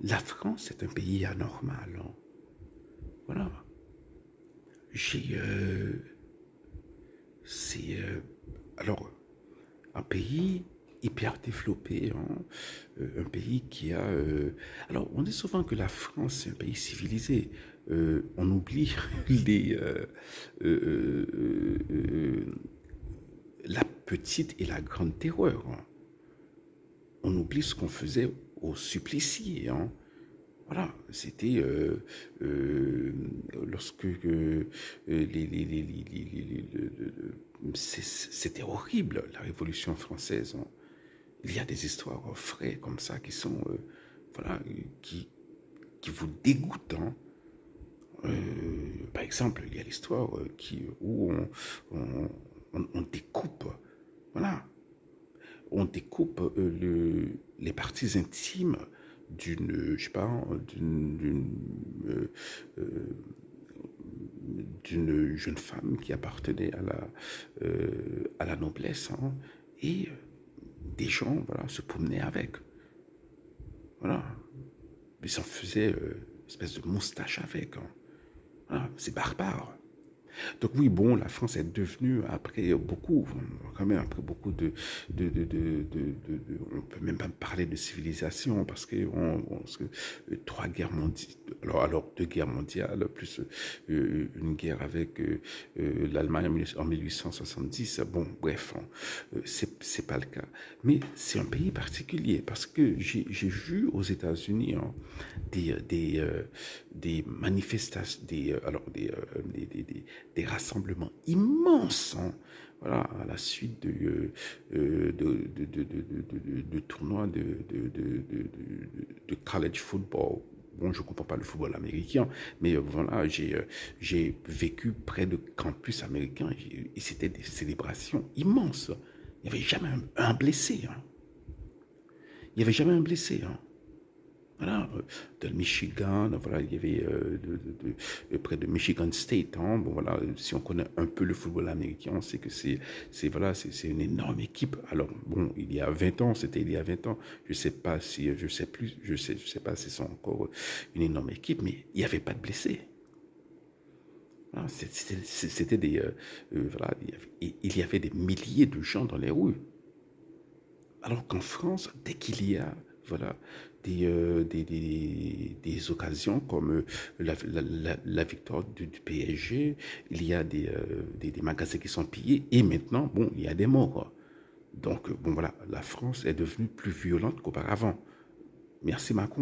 La France est un pays anormal, hein. Voilà. J'ai, c'est, alors, un pays hyper développé, hein, un pays qui a... alors, on dit souvent que la France, c'est un pays civilisé. On oublie les, la petite et la grande terreur, hein. On oublie ce qu'on faisait aux suppliciés, hein. Voilà, c'était lorsque c'était horrible la Révolution française, hein. Il y a des histoires vraies comme ça qui sont voilà qui qui vous dégoûtent, hein. Par exemple, il y a l'histoire où on découpe, voilà, on découpe les parties intimes d'une, je sais pas, euh, euh, d'une jeune femme qui appartenait à la noblesse, hein, et des gens, voilà, se promenaient avec, voilà, ils s'en faisaient une espèce de moustache avec, hein. Voilà, c'est barbare. Donc oui, bon, la France est devenue, après beaucoup, quand même, après beaucoup on peut même pas parler de civilisation, parce que, parce que trois guerres mondiales, alors deux guerres mondiales, plus une guerre avec l'Allemagne en 1870, bon, bref, hein, c'est pas le cas. Mais c'est un pays particulier, parce que j'ai vu aux États-Unis, hein, des manifestations, des rassemblements immenses, hein, voilà, à la suite de tournois de college football. Bon, je ne comprends pas le football américain, mais voilà, j'ai vécu près de campus américains et c'était des célébrations immenses. Il n'y avait jamais un blessé, hein. Il n'y avait jamais un blessé, hein. Voilà, dans le Michigan, voilà, il y avait près de Michigan State, hein, bon voilà, si on connaît un peu le football américain, on sait que voilà, c'est une énorme équipe. Alors bon, il y a 20 ans, c'était il y a 20 ans, je sais pas si, je sais pas si c'est encore une énorme équipe, mais il n'y avait pas de blessés. Voilà, c'était des, voilà, il y avait des milliers de gens dans les rues. Alors qu'en France, dès qu'il y a voilà, des occasions comme la victoire du PSG, il y a des magasins qui sont pillés et maintenant, bon, il y a des morts. Donc, bon, voilà, la France est devenue plus violente qu'auparavant. Merci Macron.